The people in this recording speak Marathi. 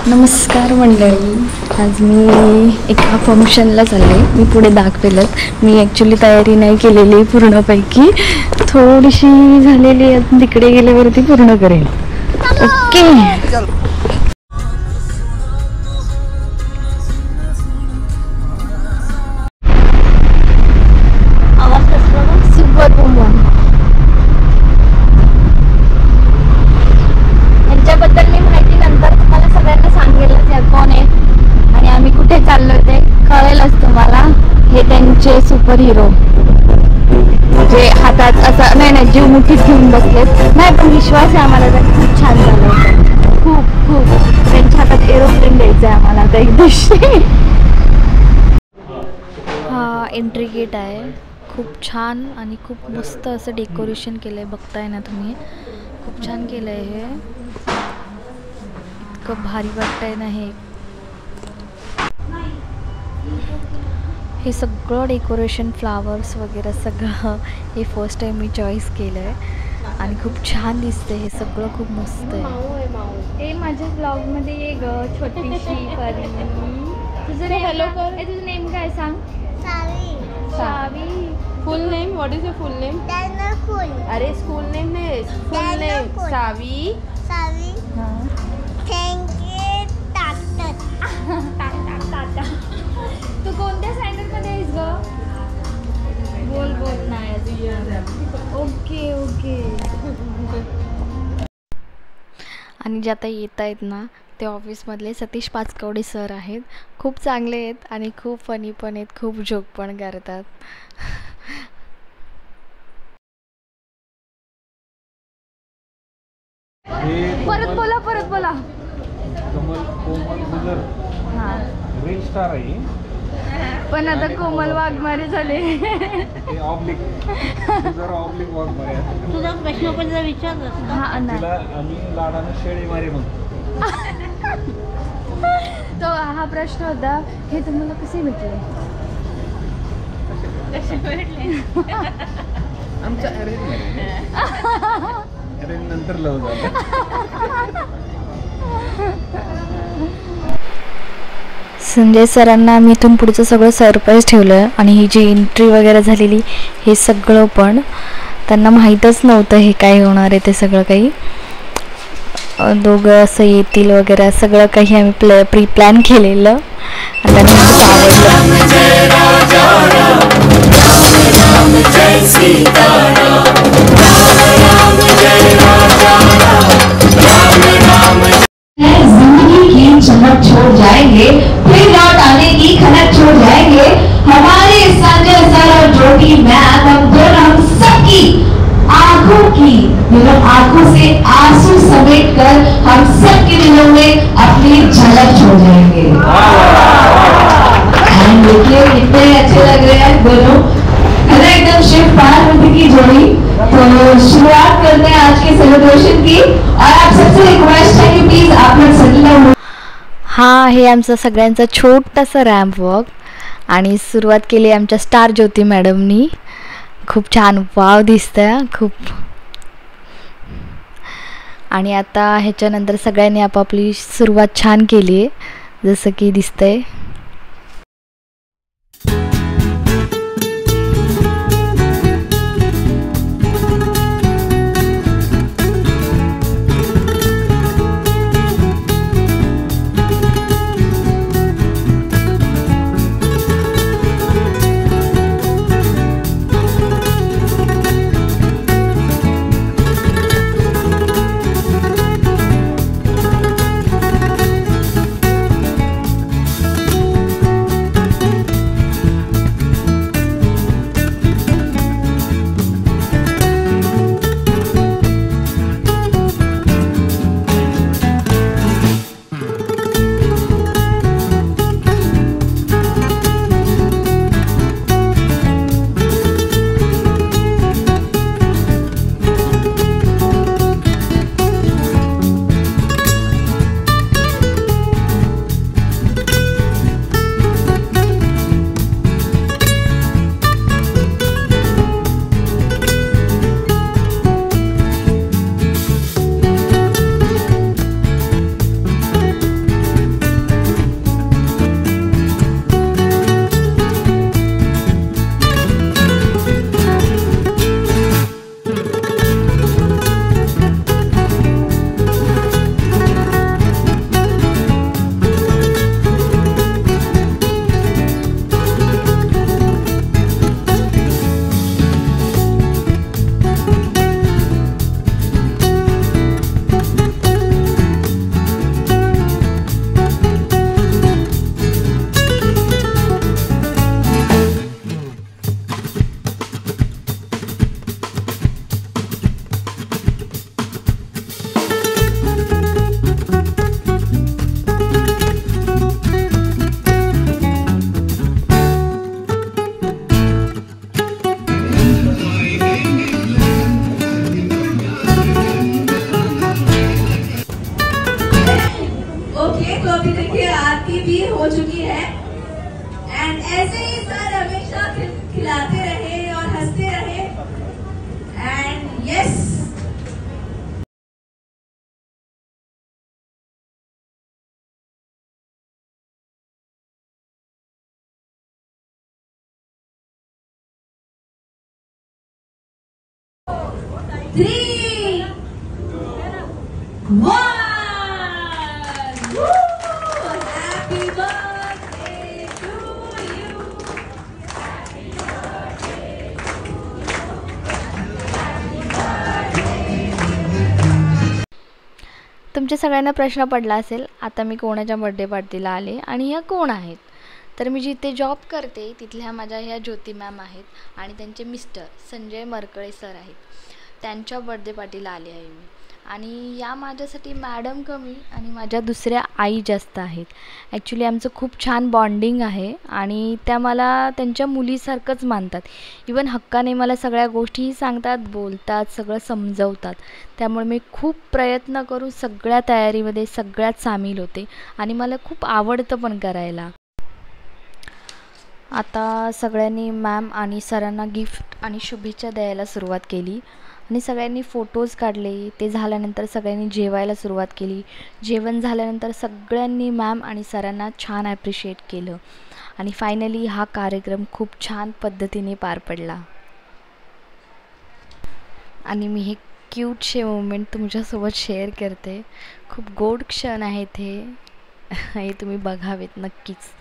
नमस्कार मंडळी, आज मी एका फंक्शनला चालले. मी पुढे दाखवेलच. मी ॲक्च्युली तयारी नाही केलेली पूर्णपैकी, थोडीशी झालेली आहे. तिकडे गेल्यावरती पूर्ण करेन. ओके. सुपर बुमबम. यांच्याबद्दल मी माहिती नंतर तुम्हाला सगळ्यांना सांगेलच, या कोण आहे आणि आम्ही कुठे चाललोय ते कळेलच तुम्हाला. हे त्यांचे सुपर हिरो जे हातात असं नाही जीव मुठीत घेऊन बसलेत. नाही पण विश्वास आहे आम्हाला, तर खूप छान झालं होतं. खूप त्यांच्या हातात एरोप्लेन द्यायचं आहे आम्हाला आता एक दिवशी. हा एंट्री गेट आहे. खूप छान आणि खूप मस्त असं डेकोरेशन केलं आहे. बघताय ना तुम्ही, खूप छान केलं आहे. हे इतकं भारी वाटतंय ना. हे सगळं डेकोरेशन, फ्लावर्स वगैरे सगळं हे फर्स्ट टाइम मी चॉईस केलं आहे आणि खूप छान दिसते. हे सगळं खूप मस्त आहे. हे माझ्या ब्लॉगमध्ये ये ग छोटीशी परी. तुझं हॅलो कर. तुझं नेम काय सांग? Savi. Full name, what is your full name? अरे स्कूल नेम नाही, फुल नेम सावी. हां तू कोणत्या स्टँडर्डमध्ये आहेस ग? बोल नाही. ओके. आणि जे आता येत आहेत ना, ते ऑफिसमधले सतीश पाचकवडे सर आहेत. खूप चांगले आहेत आणि खूप फनी पण आहेत, खूप जोक पण करतात. परत बोला. हां रील स्टार आहे, पण आता कोमल वाघमारे झाले. ऑब्लिक वाघमारे. तुझा प्रश्न पण जर विचारला हां नाही, आम्ही लाडानं शेळी मारे म्हणतो. तो हा प्रश्न होता. हे तुम्हाला कसे भेटले? आमचं अरेंज नंतर लव झालं. संजय सरांना आम्ही इथून पुढचं सगळं सरप्राईज ठेवलं आहे. आणि ही जी एंट्री वगैरे झालेली, हे सगळं पण त्यांना माहीतच नव्हतं हे काय होणार आहे. ते सगळं काही दोघं असं येतील वगैरे सगळं काही आम्ही प्री प्लॅन केलेलं. आणि त्यांना खूप चमक छोड़ जाएंगे, फिर लौट आने की खनक छोड़ जाएंगे. हमारे संजय सर और ज्योति मैम हम दोनों हम सबकी आंखों की आंखों से आंसू समेट कर हम सबके दिलों में अपनी झलक छोड़ जाएंगे. एंड देखिए कितने अच्छे लग रहे हैं दोनों, है ना, एकदम शिव पार्वती की जोड़ी. तो शुरुआत करते हैं आज के सेलिब्रेशन की. और आप सबसे रिक्वेस्ट है कि प्लीज आप लोग सेटल डाउन. हा हे आमचा सगळ्यांचा छोटासा रॅम्प वॉक आणि सुरुवात केली आमच्या स्टार ज्योती मॅडमनी. खूप छान वाव दिसतंय खूप. आणि आता ह्याच्यानंतर सगळ्यांनी आपापली सुरुवात छान केली आहे, जसं की दिसतंय. ओके, तो अभी देखिए आरती भी हो चुकी है। एंड ऐसे ही सर हमेशा खिलाते रहे और हंसते रहे। End yes, Three, 1, Happy birthday to you. तुमच्या सगळ्यांना प्रश्न पडला असेल आता मी कोणाच्या बर्थडे पार्टीला आले आणि ह्या कोण आहेत. तर मी जिथे जॉब करते तिथल्या माझ्या ह्या ज्योती मॅम आहेत आणि त्यांचे मिस्टर संजय मरकळे सर आहेत. त्यांच्या बर्थडे पार्टीला आले आहे मी. आणि या माझ्यासाठी मॅडम कमी आणि माझ्या दुसऱ्या आई जास्त आहेत. ॲक्च्युली आमचं खूप छान बॉन्डिंग आहे आणि त्या मला त्यांच्या मुलीसारखंच मानतात. इवन हक्काने मला सगळ्या गोष्टीही सांगतात, बोलतात, सगळं समजवतात. त्यामुळे मी खूप प्रयत्न करून सगळ्या तयारीमध्ये सगळ्यात सामील होते आणि मला खूप आवडतं पण करायला. आता सगळ्यांनी मॅम आणि सरांना गिफ्ट आणि शुभेच्छा द्यायला सुरुवात केली आणि सगळ्यांनी फोटोज काढले. ते झाल्यानंतर सगळ्यांनी जेवायला सुरुवात केली. जेवण झाल्यानंतर सगळ्यांनी मॅम आणि सरांना छान ॲप्रिशिएट केलं आणि फायनली हा कार्यक्रम खूप छान पद्धतीने पार पडला. आणि मी हे क्यूटशे मोमेंट तुमच्यासोबत शेअर करते. खूप गोड क्षण आहेत हे तुम्ही बघावेत नक्कीच.